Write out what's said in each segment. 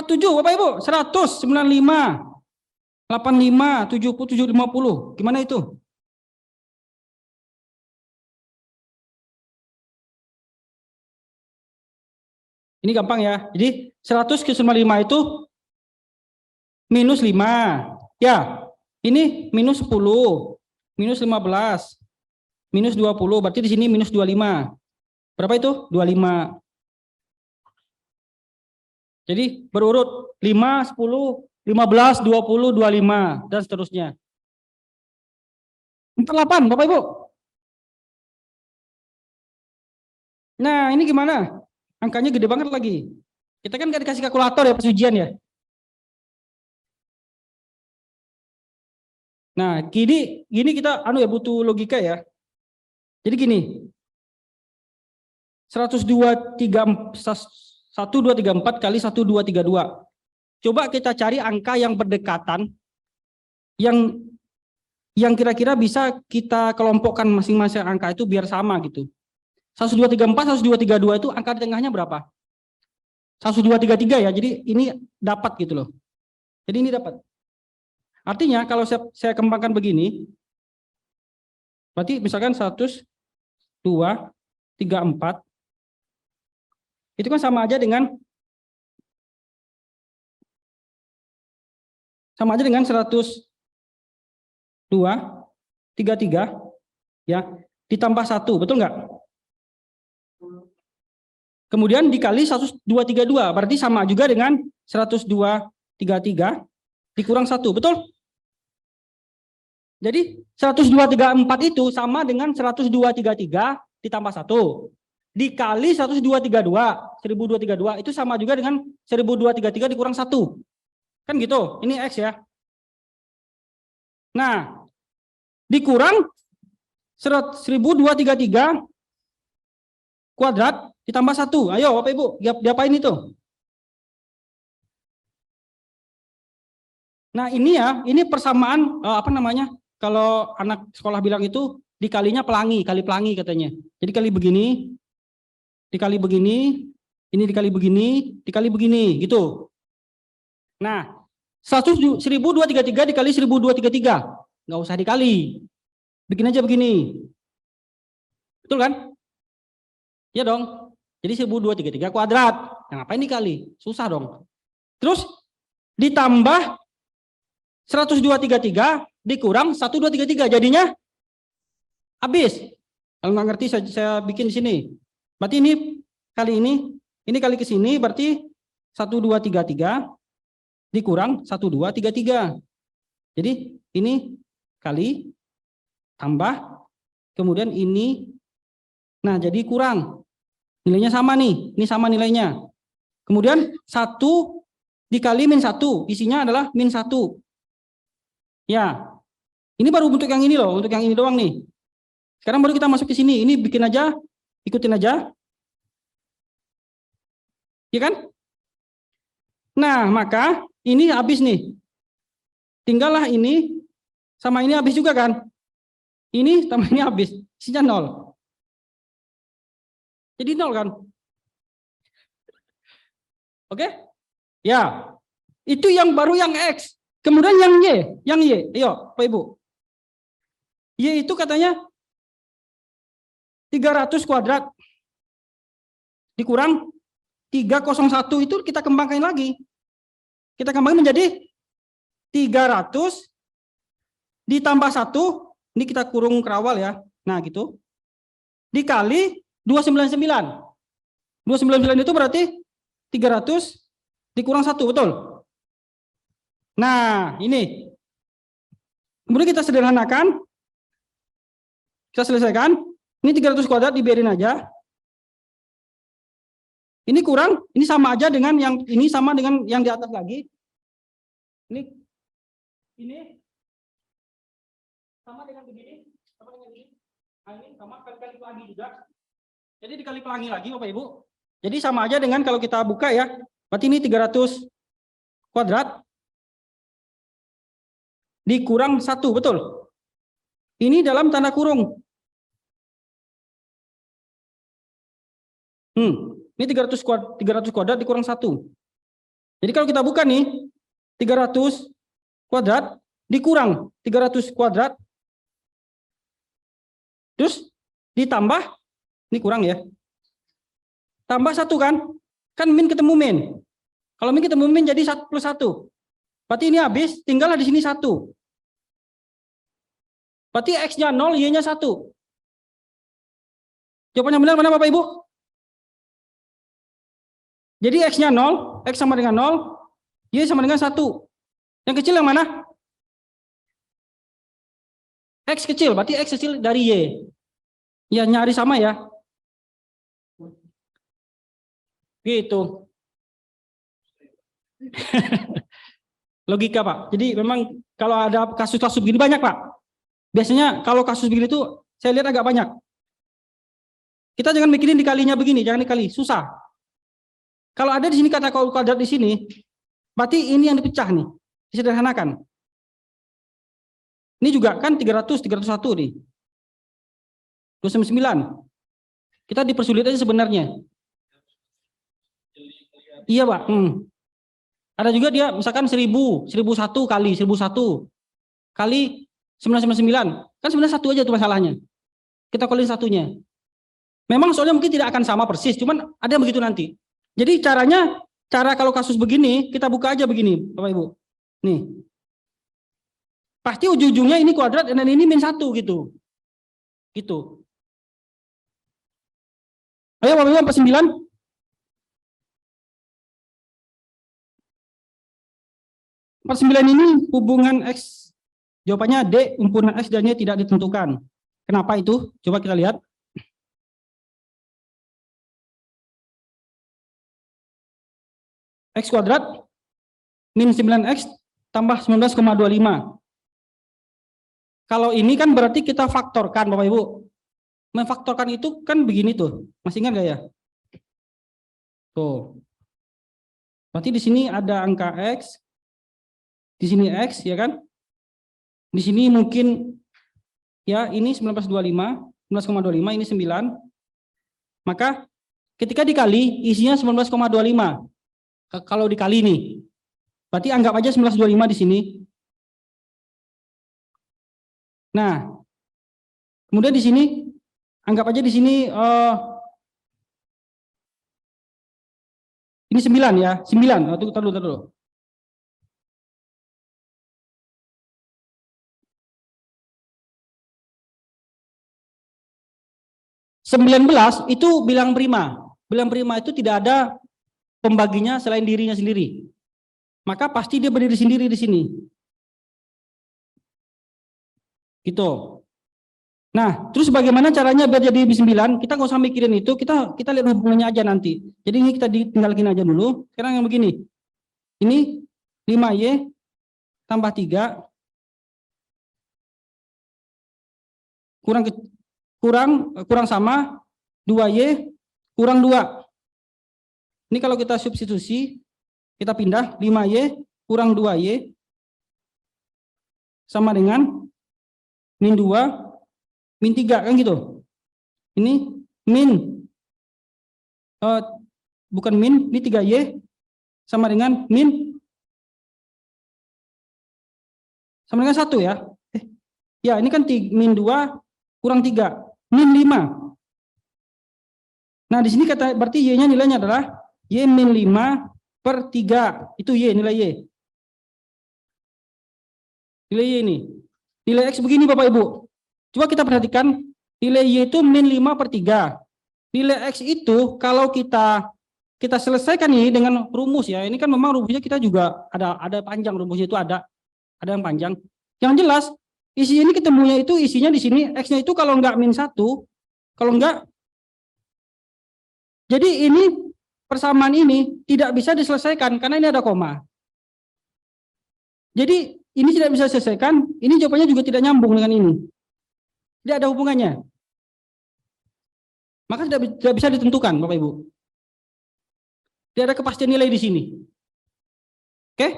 47 Bapak Ibu, 100, 95, 85, 70, 50. Gimana itu? Ini gampang ya. Jadi 100 ke 95 itu minus 5. Ya, ini minus 10, minus 15, minus 20. Berarti di sini minus 25. Berapa itu? 25. Jadi berurut 5, 10, 15, 20, 25, dan seterusnya. 48, Bapak Ibu. Nah, ini gimana? Angkanya gede banget lagi. Kita kan nggak dikasih kalkulator ya pas ujian ya. Nah, gini kita ya butuh logika ya. Jadi gini. 1234 kali 1232. Coba kita cari angka yang berdekatan yang kira-kira bisa kita kelompokkan masing-masing angka itu biar sama gitu. 1234, 1232 itu angka di tengahnya berapa? 1233 ya. Jadi ini dapat gitu loh. Jadi ini dapat. Artinya kalau saya kembangkan begini, berarti misalkan 100, 2, 3, 4 itu kan sama aja dengan 102, 33 ya, ditambah 1, betul nggak? Kemudian dikali 1232, berarti sama juga dengan 10233 dikurang 1, betul? Jadi 10234 itu sama dengan 10233 ditambah 1 dikali 1232 itu sama juga dengan 1233 dikurang 1. Kan gitu, ini X ya. Nah, dikurang 1233 kuadrat ditambah 1. Ayo Bapak Ibu, diapain itu? Nah, ini ya, ini persamaan kalau anak sekolah bilang itu dikalinya pelangi, kali pelangi katanya. Jadi kali begini, dikali begini, ini dikali begini, dikali begini, gitu. Nah, 1233 dikali 1233, nggak usah dikali, bikin aja begini, betul kan? Ya dong. Jadi 1233 kuadrat, nah ngapain dikali? Susah dong. Terus ditambah 10233 dikurang 1233, jadinya habis. Kalau nggak ngerti saya bikin di sini. Berarti ini kali ke sini berarti 1233 dikurang 1233. Jadi ini kali tambah kemudian ini, nah jadi kurang. Nilainya sama nih, ini sama nilainya. Kemudian 1 dikali min 1, isinya adalah min 1. Ya, ini baru untuk yang ini loh, untuk yang ini doang nih. Sekarang baru kita masuk ke sini, ini bikin aja, ikutin aja. Ya kan? Nah, maka ini habis nih. Tinggallah ini sama ini habis juga kan? Ini sama ini habis, isinya 0. Jadi 0 kan? Oke? Ya. Itu yang baru yang X. Kemudian yang Y. Ayo, Pak Ibu. Y itu katanya 300 kuadrat dikurang 301, itu kita kembangkan lagi. Kita kembangkan menjadi 300 ditambah 1, ini kita kurung kerawal ya. Nah, gitu. Dikali 299. 299 itu berarti 300 dikurang 1, betul? Nah, ini. Kemudian kita sederhanakan. Kita selesaikan. Ini 300 kuadrat dibiarin aja. Ini kurang, ini sama aja dengan yang ini sama dengan yang di atas lagi. Ini sama dengan begini, sama dengan ini. Nah, ini sama kali-kali pelangi juga. Jadi dikali pelangi lagi Bapak Ibu. Jadi sama aja dengan kalau kita buka ya. Berarti ini 300 kuadrat dikurang 1, betul? Ini dalam tanda kurung. Ini 300 kuadrat dikurang 1. Jadi kalau kita buka nih 300 kuadrat dikurang 300 kuadrat terus ditambah, ini kurang ya, tambah 1 kan min ketemu min. Kalau min ketemu min jadi 1 plus 1. Berarti ini habis, tinggallah di sini 1. Berarti X-nya 0, Y-nya 1. Jawaban yang benar mana Bapak Ibu? Jadi X-nya 0, X sama dengan 0, Y sama dengan 1. Yang kecil yang mana? X kecil, berarti X kecil dari Y. Ya nyari sama ya. Gitu. Logika Pak. Jadi memang kalau ada kasus-kasus begini banyak Pak. Biasanya kalau kasus begini tuh saya lihat agak banyak. Kita jangan mikirin dikalinya begini, jangan dikali, susah. Kalau ada di sini kata kuadrat di sini, berarti ini yang dipecah nih, disederhanakan. Ini juga kan 300, 301 nih. 299. Kita dipersulit aja sebenarnya. Iya Pak. Ada juga dia misalkan 1000, 1001 kali 1001 kali 999. Kan sebenarnya 1 aja tuh masalahnya. Kita kaliin satunya. Memang soalnya mungkin tidak akan sama persis, cuman ada yang begitu nanti. Jadi cara kalau kasus begini, kita buka aja begini, Bapak Ibu. Nih. Pasti ujung-ujungnya ini kuadrat dan ini min 1 gitu. Gitu. Ayo Bapak Ibu 49. Ini hubungan X. Jawabannya D, himpunan X dan Y tidak ditentukan. Kenapa itu? Coba kita lihat. X kuadrat min 9X tambah 19,25. Kalau ini kan berarti kita faktorkan Bapak Ibu. Memfaktorkan itu kan begini tuh. Masih ingat gak ya? Tuh. Berarti di sini ada angka X. Di sini X ya kan? Di sini mungkin ya ini 19,25 ini 9. Maka ketika dikali isinya 19,25. Kalau dikali nih. Berarti anggap aja 19,25 di sini. Nah, kemudian di sini anggap aja di sini ini 9 ya, 9. Tunggu dulu. Sembilan belas itu bilang prima. Bilang prima itu tidak ada pembaginya selain dirinya sendiri. Maka pasti dia berdiri sendiri di sini. Gitu. Nah, terus bagaimana caranya biar jadi 9? Kita nggak usah mikirin itu, kita lihat hubungannya aja nanti. Jadi ini kita tinggalin aja dulu. Sekarang yang begini. Ini 5Y tambah 3 kurang sama 2Y kurang 2. Ini kalau kita substitusi, kita pindah 5Y kurang 2Y sama dengan min 2 min 3 kan gitu. Ini min bukan min, ini 3Y sama dengan min sama dengan 1 ya. Ya, ini kan min 2 kurang 3, min 5. Nah, di sini kata berarti Y-nya nilainya adalah Y min 5/3. Itu Y, nilai Y. Nilai Y ini. Nilai X begini Bapak Ibu. Coba kita perhatikan, nilai Y itu min 5/3. Nilai X itu kalau kita selesaikan ini dengan rumus ya. Ini kan memang rumusnya kita juga ada panjang, rumusnya itu ada yang panjang. Yang jelas isi ini ketemunya itu isinya di sini, X-nya itu kalau enggak min 1, kalau enggak. Jadi ini persamaan ini tidak bisa diselesaikan karena ini ada koma. Jadi ini tidak bisa diselesaikan, ini jawabannya juga tidak nyambung dengan ini. Tidak ada hubungannya. Maka tidak bisa ditentukan, Bapak Ibu. Tidak ada kepastian nilai di sini. Oke?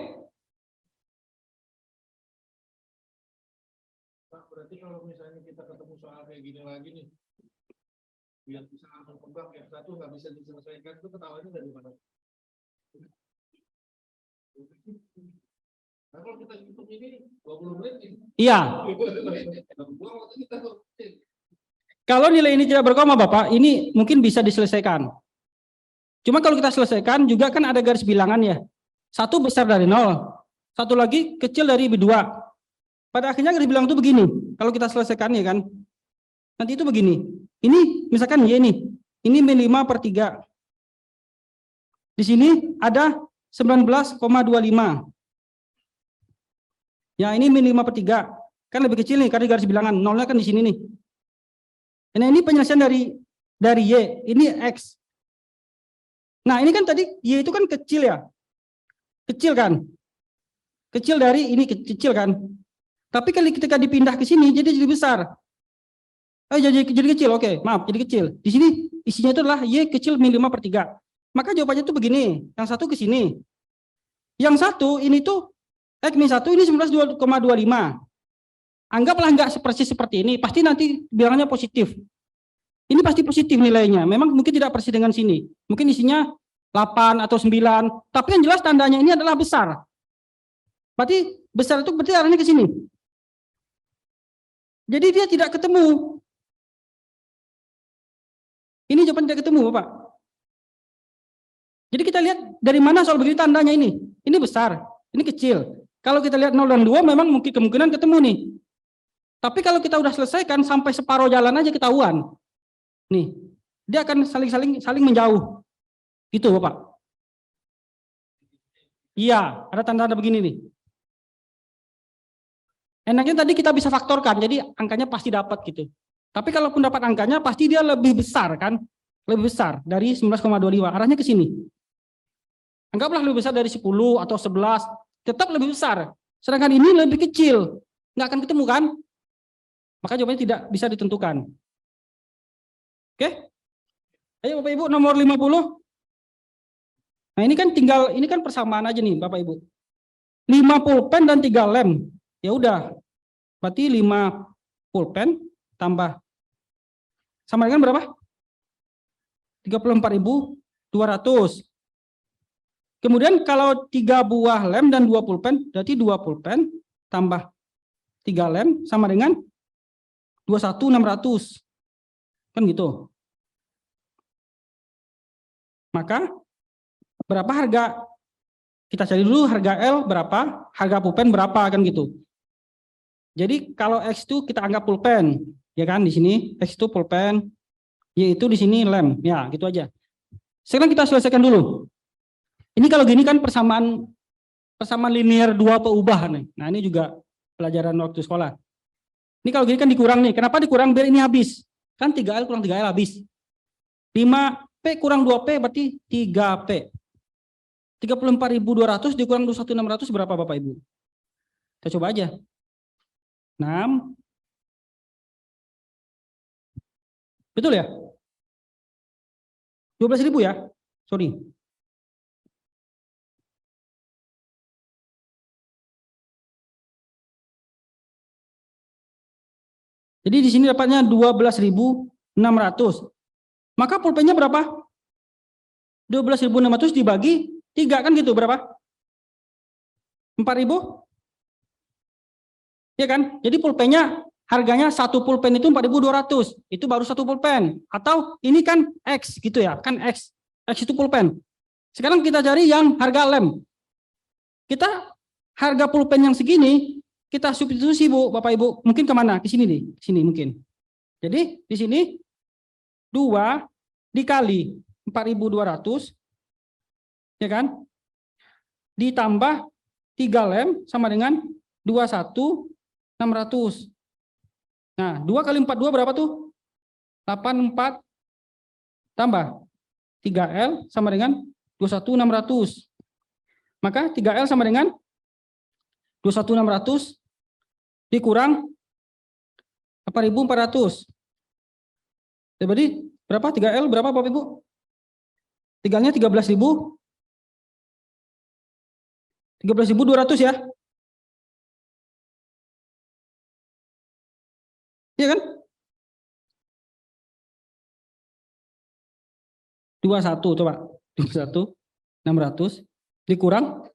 Pak, berarti kalau misalnya kita ketemu soal kayak gini lagi nih, biar bisa langsung pegang yang satu nggak bisa diselesaikan, itu ketahuannya dari mana? Nah, kalau kita hitung ini 20 menit nih. Iya. Buang waktu kita tuh. Kalau nilai ini tidak berkoma Bapak, ini mungkin bisa diselesaikan. Cuma kalau kita selesaikan juga kan ada garis bilangan ya. Satu besar dari 0, satu lagi kecil dari B2. Pada akhirnya garis bilangan itu begini. Kalau kita selesaikan ya kan. Nanti itu begini. Ini misalkan Y nih. Ini min5/3. Di sini ada 19,25. Ya ini min5/3. Kan lebih kecil nih karena garis bilangan. Nolnya kan di sini nih. Nah ini penyelesaian dari Y. Ini X. Nah ini kan tadi Y itu kan kecil ya. Kecil kan. Kecil dari ini kecil kan. Tapi kalau ketika dipindah ke sini jadi besar. Jadi kecil, oke. Maaf, jadi kecil. Di sini isinya itu adalah Y kecil min5/3. Maka jawabannya itu begini. Yang satu ke sini. Yang satu ini tuh X min 1 ini 19,25. Anggaplah enggak persis seperti ini. Pasti nanti bilangannya positif. Ini pasti positif nilainya. Memang mungkin tidak persis dengan sini. Mungkin isinya 8 atau 9. Tapi yang jelas tandanya ini adalah besar. Berarti besar itu berarti arahnya ke sini. Jadi dia tidak ketemu. Ini jawaban tidak ketemu, Bapak. Jadi kita lihat dari mana soal begini tandanya ini. Ini besar, ini kecil. Kalau kita lihat 0 dan 2 memang mungkin kemungkinan ketemu nih. Tapi kalau kita udah selesaikan sampai separuh jalan aja ketahuan. Nih, dia akan saling menjauh. Gitu, Bapak. Iya, ada tanda-tanda begini nih. Enaknya tadi kita bisa faktorkan, jadi angkanya pasti dapat gitu. Tapi kalaupun dapat angkanya, pasti dia lebih besar kan? Lebih besar dari 19,25, arahnya ke sini. Anggaplah lebih besar dari 10 atau 11, tetap lebih besar. Sedangkan ini lebih kecil, nggak akan ketemu kan? Maka jawabannya tidak bisa ditentukan. Oke? Ayo Bapak Ibu, nomor 50. Nah ini kan persamaan aja nih Bapak Ibu. 5 pulpen dan 3 lem. Ya udah, berarti 5 pulpen tambah sama dengan berapa? 34.200. Kemudian kalau 3 buah lem dan 2 pulpen, berarti 2 pulpen tambah 3 lem sama dengan 21.600. Kan gitu. Maka berapa harga? Kita cari dulu harga L berapa, harga pulpen berapa kan gitu. Jadi kalau X itu kita anggap pulpen, ya kan di sini X itu pulpen, Y itu di sini lem, ya gitu aja. Sekarang kita selesaikan dulu. Ini kalau gini kan persamaan linear 2 peubah nih. Nah ini juga pelajaran waktu sekolah. Ini kalau gini kan dikurang nih. Kenapa dikurang? Biar ini habis. Kan 3L kurang 3L habis. 5P kurang 2P berarti 3P. 34.200 dikurang 21.600 berapa Bapak Ibu? Kita coba aja. 6. Betul ya? 12.000 ya? Sorry. Jadi di sini dapatnya 12.600. Maka pulpennya berapa? 12.600 dibagi 3 kan gitu berapa? 4.000? Ya kan? Jadi pulpennya harganya satu pulpen itu 4.200. Itu baru satu pulpen. Atau ini kan X gitu ya, kan X. X itu pulpen. Sekarang kita cari yang harga lem. Kita harga pulpen yang segini kita substitusi Bu, Bapak Ibu. Mungkin kemana? Ke sini nih, sini mungkin. Jadi di sini 2 dikali 4.200, ya kan? Ditambah 3 lem sama dengan 21.600. Nah, 2 kali 42 berapa tuh? 84 tambah 3L sama dengan 21.600. Maka 3L sama dengan 21.600 dikurang 4.400. Jadi berapa 3L berapa Bapak Ibu? 3-nya 13.000. 13.200 ya. Iya kan? 21 coba. 21.600 dikurang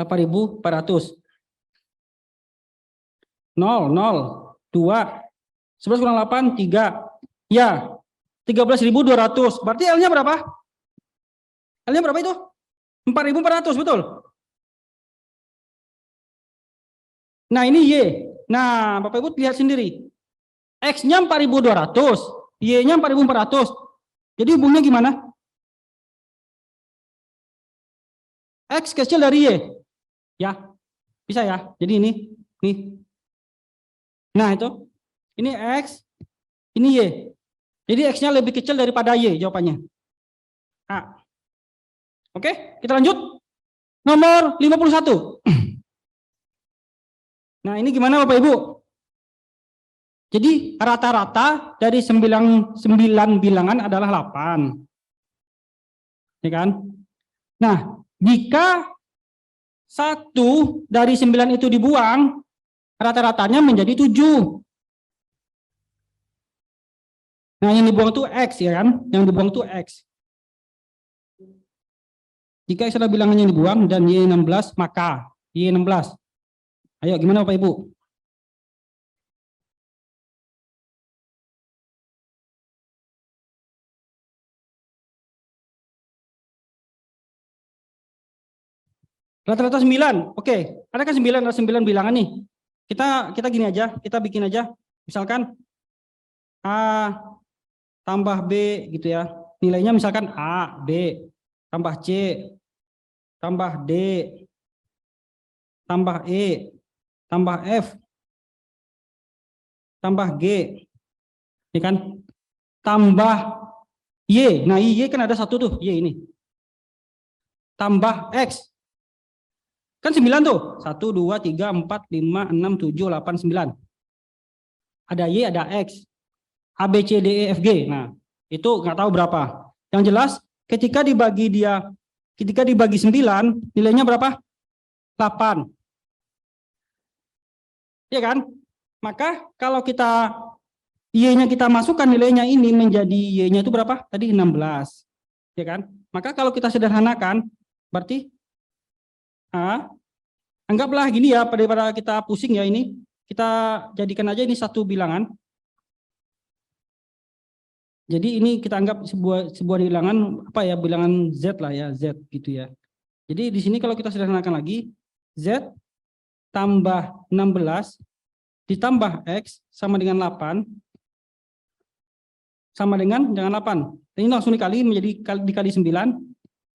8.400. 0, 0, 2. 11 kurang 8, 3. Ya, 13.200. Berarti L-nya berapa? L-nya berapa itu? 4.400, betul? Nah, ini Y. Nah, Bapak Ibu lihat sendiri. X-nya 4.200, Y-nya 4.400. Jadi hubungnya gimana? X kecil dari Y. Ya, bisa ya. Jadi ini, nih. Nah, itu. Ini X, ini Y. Jadi X-nya lebih kecil daripada Y jawabannya. A. Oke, kita lanjut. Nomor 51. Nah, ini gimana Bapak Ibu? Jadi rata-rata dari 9 bilangan adalah 8. Ya kan? Nah, jika 1 dari 9 itu dibuang, rata-ratanya menjadi 7. Nah, yang dibuang itu X, ya kan? Yang dibuang itu X. Jika X adalah bilangan yang dibuang dan Y 16, maka Y 16. Ayo, gimana Bapak Ibu? Rata-rata 9. Oke, ada kan 9, ada 9 bilangan nih. Kita gini aja, kita bikin aja. Misalkan A tambah B gitu ya. Nilainya misalkan A, B, tambah C, tambah D, tambah E, tambah F, tambah G. Ya kan? Tambah Y. Nah, Y kan ada 1 tuh, Y ini. Tambah X. Kan 9 tuh. 1, 2, 3, 4, 5, 6, 7, 8, 9. Ada Y, ada X. A, B, C, D, E, F, G. Nah, itu nggak tahu berapa. Yang jelas, ketika dibagi 9, nilainya berapa? 8. Ya kan? Maka kalau kita Y-nya kita masukkan nilainya ini menjadi Y-nya itu berapa? Tadi 16. Ya kan? Maka kalau kita sederhanakan, berarti anggaplah gini ya, daripada kita pusing ya ini, kita jadikan aja ini satu bilangan. Jadi ini kita anggap sebuah bilangan apa ya, bilangan Z lah ya, Z gitu ya. Jadi di sini kalau kita sederhanakan lagi, Z tambah 16 ditambah X sama dengan 8 sama dengan 8. Ini langsung dikali menjadi dikali 9.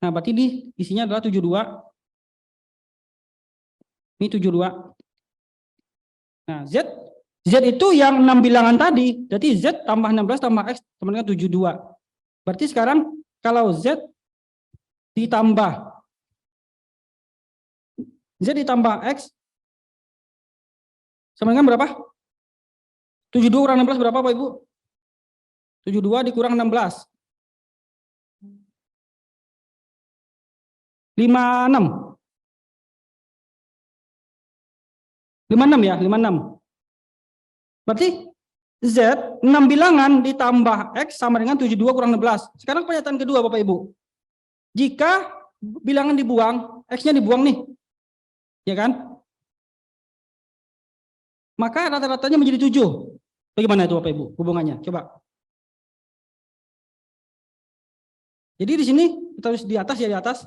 Nah, berarti ini isinya adalah 72. Ini 72. Nah, Z itu yang 6 bilangan tadi. Jadi Z tambah 16 tambah X sama dengan 72. Berarti sekarang kalau Z ditambah X sama dengan berapa? 72 kurang 16 berapa Pak Ibu? 72 dikurang 16. 56. 56 ya, 56. Berarti Z 6 bilangan ditambah X sama dengan 72 kurang 16. Sekarang pernyataan kedua Bapak Ibu. Jika bilangan dibuang, X-nya dibuang nih. Ya kan? Maka rata-ratanya menjadi 7. Bagaimana itu Bapak Ibu hubungannya? Coba. Jadi di sini kita tulis di atas ya, di atas.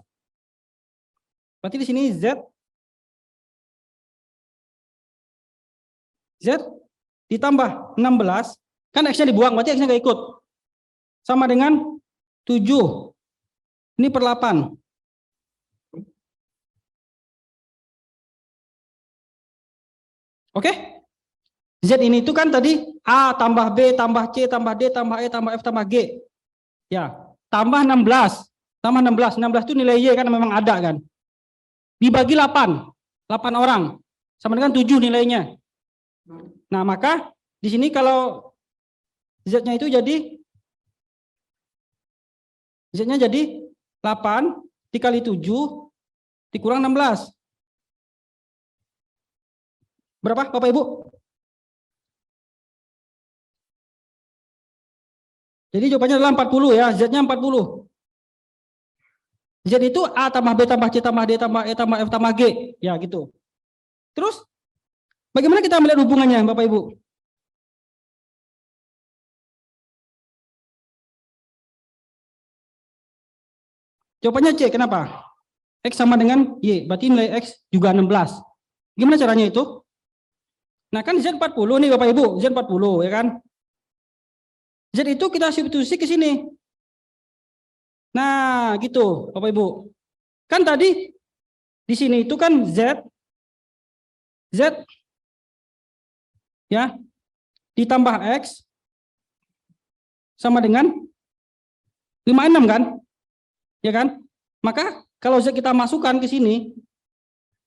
Berarti di sini Z ditambah 16, kan X-nya dibuang, berarti X-nya nggak ikut. Sama dengan 7. Ini per 8. Oke? Z ini itu kan tadi A tambah B tambah C tambah D tambah E tambah F tambah G. Ya, tambah 16. Tambah 16. 16 itu nilai Y kan memang ada kan. Dibagi 8. 8 orang. Sama dengan 7 nilainya. Nah, maka di sini kalau Z-nya itu jadi 8 dikali 7 dikurang 16. Berapa Bapak Ibu? Jadi jawabannya adalah 40 ya, Z-nya 40. Z itu A tambah B tambah C tambah D tambah E tambah F tambah G. Ya gitu. Terus bagaimana kita melihat hubungannya Bapak Ibu? Jawabannya C, kenapa? X sama dengan Y, berarti nilai X juga 16. Gimana caranya itu? Nah kan Z 40 nih Bapak Ibu, Z 40 ya kan? Z itu kita substitusi ke sini. Nah, gitu, Bapak Ibu. Kan tadi di sini itu kan Z ya ditambah X sama dengan 56 kan? Ya kan? Maka kalau Z kita masukkan ke sini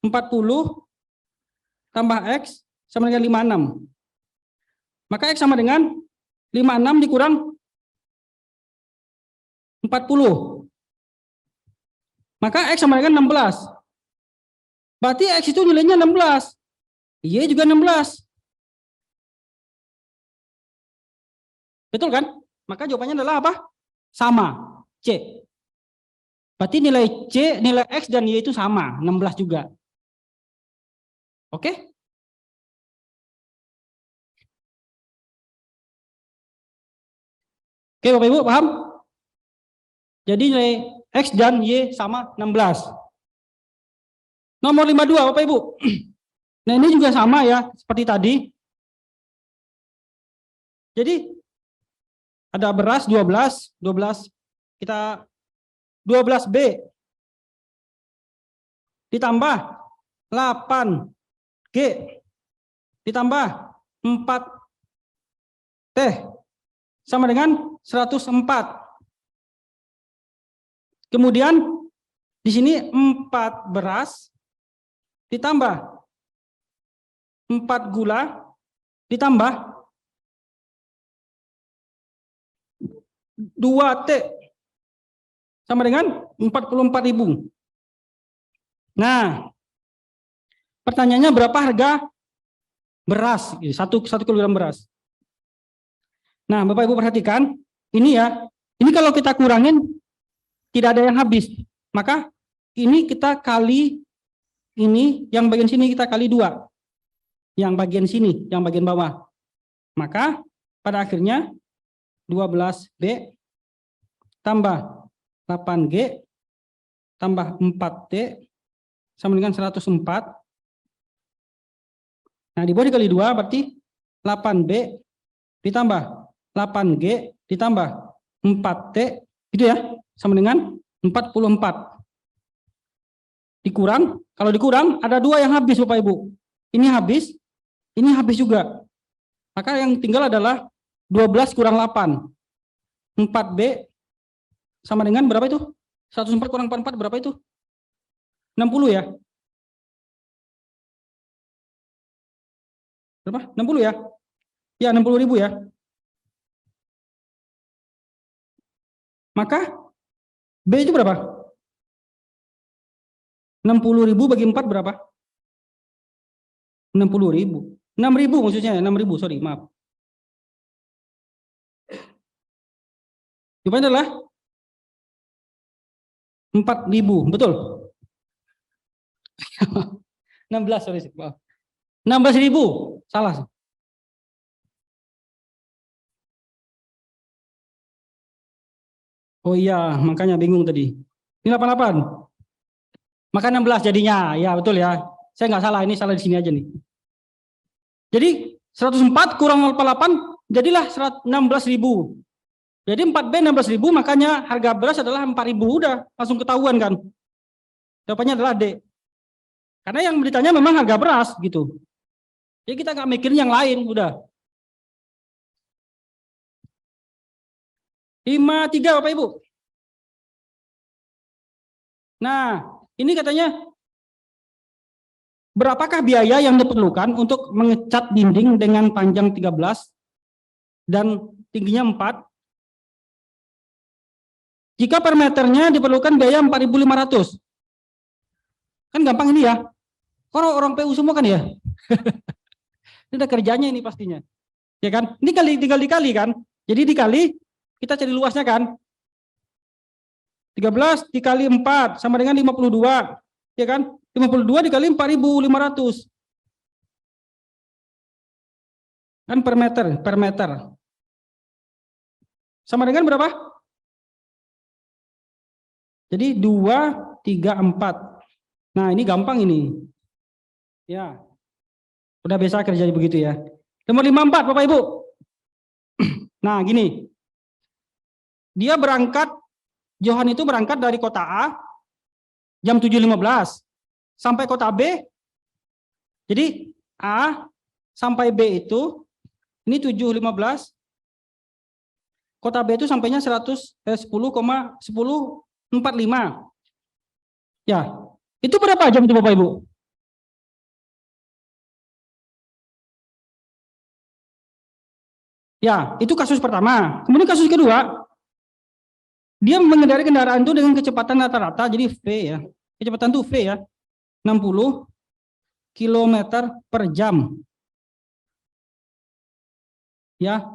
40 tambah X sama dengan 56. Maka X sama dengan 56 dikurang 40. Maka X sama dengan 16. Berarti X itu nilainya 16. Y juga 16. Betul kan? Maka jawabannya adalah apa? Sama. C. Berarti nilai C, nilai X dan Y itu sama. 16 juga. Oke? Oke Bapak Ibu, paham? Jadi nilai X dan Y sama 16. Nomor 52 Bapak Ibu. Nah ini juga sama ya, seperti tadi. Jadi ada beras 12 kita 12B ditambah 8G ditambah 4T sama dengan 104. Kemudian di sini 4 beras ditambah 4 gula ditambah 2T sama dengan 44.000. Nah, pertanyaannya berapa harga beras? 1 kilogram beras. Nah, Bapak Ibu perhatikan, ini ya, ini kalau kita kurangin tidak ada yang habis. Maka ini kita kali ini, yang bagian sini kita kali 2. Yang bagian sini, yang bagian bawah. Maka pada akhirnya 12B tambah 8G tambah 4T sama dengan 104. Nah, di bawah dikali 2 berarti 8B ditambah 8G ditambah 4T gitu ya, sama dengan 44. Dikurang, kalau dikurang ada 2 yang habis Bapak Ibu. Ini habis juga. Maka yang tinggal adalah 12 kurang 8. 4B sama dengan berapa itu? 104 kurang 44 berapa itu? 60 ya? Berapa? 60 ya? Ya 60.000 ya. Maka B itu berapa? 60.000 bagi 4 berapa? 60.000. 6.000 maksudnya, 6.000, sorry, maaf. Jawabannya adalah 4.000, betul? 16, sorry, maaf. 16.000, salah. Oh iya, makanya bingung tadi. Ini 88. Maka 16 jadinya, ya betul ya. Saya nggak salah, ini salah di sini aja nih. Jadi 104 kurang 88 jadilah 16.000. Jadi 4B 16.000, makanya harga beras adalah 4.000, udah langsung ketahuan kan. Jawabannya adalah D. Karena yang beritanya memang harga beras gitu. Jadi kita nggak mikirin yang lain, udah. 53 Bapak Ibu. Nah, ini katanya berapakah biaya yang diperlukan untuk mengecat dinding dengan panjang 13 dan tingginya 4? Jika per meternya diperlukan biaya 4.500. Kan gampang ini ya. Orang PU semua kan ya. Ini udah kerjanya ini pastinya. Ya kan? Ini tinggal dikali kan. Jadi dikali, kita cari luasnya kan. 13 dikali 4 sama dengan 52. Ya kan? 52 dikali 4.500. Kan per meter. Sama dengan berapa? Jadi 2, 3, 4. Nah, ini gampang ini. Ya. Udah biasa kerja begitu ya. Nomor 54, Bapak Ibu. Nah, gini. Dia berangkat, Johan itu berangkat dari kota A jam 7.15 sampai kota B. Jadi A sampai B itu ini 7.15. Kota B itu sampainya 10,45. Ya. Itu berapa jam itu Bapak Ibu? Ya, itu kasus pertama. Kemudian kasus kedua, dia mengendarai kendaraan itu dengan kecepatan rata-rata, jadi V ya. Kecepatan itu V ya, 60 km per jam. Ya.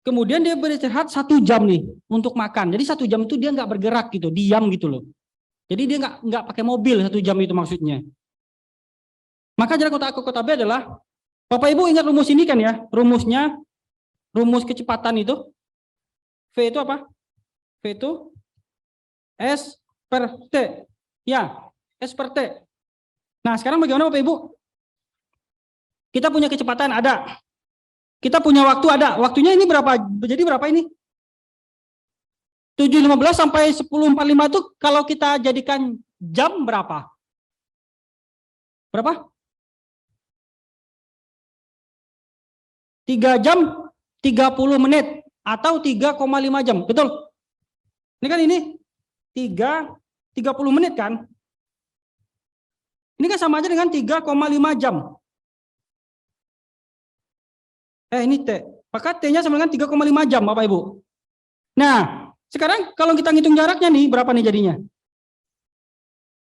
Kemudian dia beristirahat 1 jam nih untuk makan. Jadi 1 jam itu dia nggak bergerak gitu, diam gitu loh. Jadi dia nggak pakai mobil 1 jam itu maksudnya. Maka jarak kota A ke kota B adalah, Bapak Ibu ingat rumus ini kan ya? Rumusnya, rumus kecepatan itu, V itu apa? V itu S per T. Ya, S per T. Nah, sekarang bagaimana Bapak Ibu? Kita punya kecepatan ada. Kita punya waktu ada. Waktunya ini berapa? Jadi berapa ini? 7.15 sampai 10.45 itu kalau kita jadikan jam berapa? Berapa? 3 jam 30 menit atau 3,5 jam. Betul? Ini kan ini 30 menit kan? Ini kan sama aja dengan 3,5 jam. Ini T. Maka T-nya sama dengan 3,5 jam, Bapak Ibu. Nah, sekarang kalau kita ngitung jaraknya nih, berapa nih jadinya?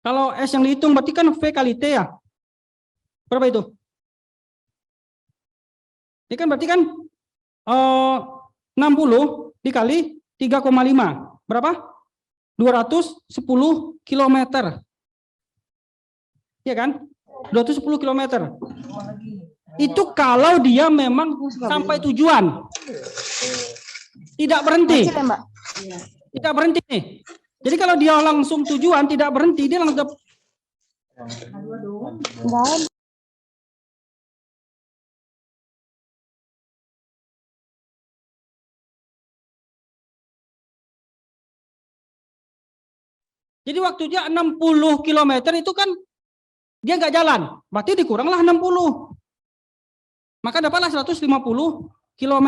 Kalau S yang dihitung berarti kan V kali T ya. Berapa itu? Ini kan berarti kan 60 dikali 3,5. Berapa? 210 km. Iya kan? 210 km. Itu kalau dia memang sampai tujuan. Tidak berhenti. Tidak berhenti nih. Jadi kalau dia langsung tujuan tidak berhenti, dia langsung Jadi waktunya 60 km itu kan dia nggak jalan. Berarti dikuranglah 60. Maka dapatlah 150 km.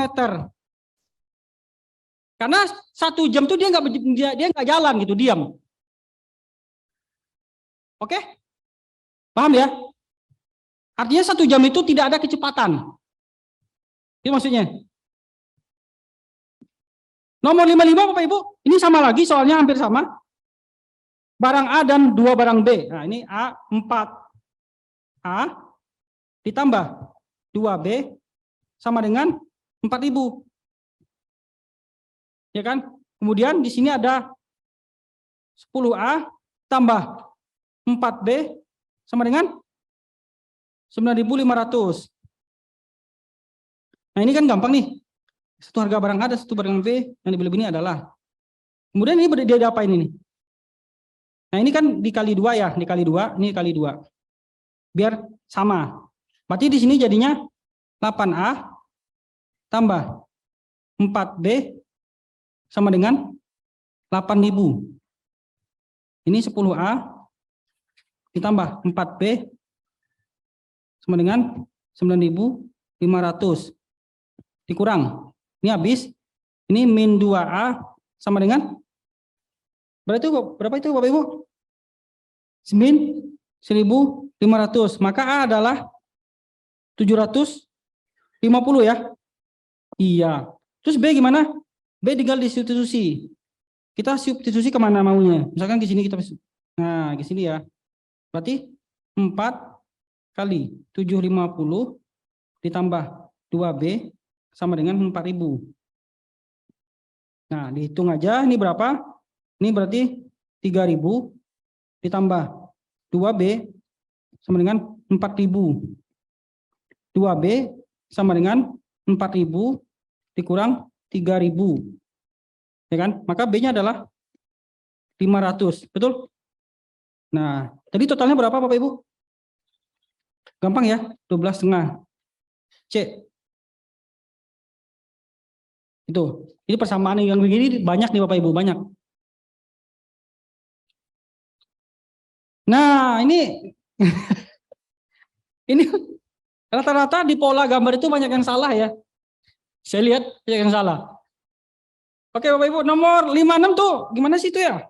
Karena 1 jam itu dia nggak jalan gitu, diam. Oke? Paham ya? Artinya 1 jam itu tidak ada kecepatan. Itu maksudnya. Nomor 55 Bapak Ibu, ini sama lagi soalnya hampir sama. Barang A dan 2 barang B. Nah, ini A 4A ditambah 2B sama dengan 4.000. Ya kan? Kemudian di sini ada 10A tambah 4B sama dengan 9.500. Nah, ini kan gampang nih. Satu harga barang A dan satu barang B yang dibeli ini adalah. Kemudian ini dia diapain ini? Nah, ini kan dikali 2 ya, dikali 2, ini dikali 2. Biar sama. Berarti di sini jadinya 8A tambah 4B sama dengan 8.000. Ini 10A ditambah 4B sama dengan 9.500. Dikurang. Ini habis. Ini min 2A sama dengan berapa itu Bapak Ibu? Min 1.500. Maka A adalah 750 ya. Iya. Terus B gimana? B tinggal disubstitusi. Kita substitusi kemana maunya? Misalkan ke sini kita, nah ke sini ya. Berarti 4 kali 750 ditambah 2B sama dengan 4.000. Nah dihitung aja ini berapa? Ini berarti 3.000 ditambah 2B sama dengan 4.000. 2B sama dengan 4.000 dikurang 3.000. Ya kan? Maka B-nya adalah 500. Betul? Nah, tadi totalnya berapa Bapak Ibu? Gampang ya, 12,5. C. Itu. Ini persamaan yang begini banyak nih Bapak Ibu, banyak. Nah, ini ini rata-rata di pola gambar itu banyak yang salah ya. Saya lihat banyak yang salah. Oke Bapak Ibu, nomor 56 tuh gimana sih itu ya?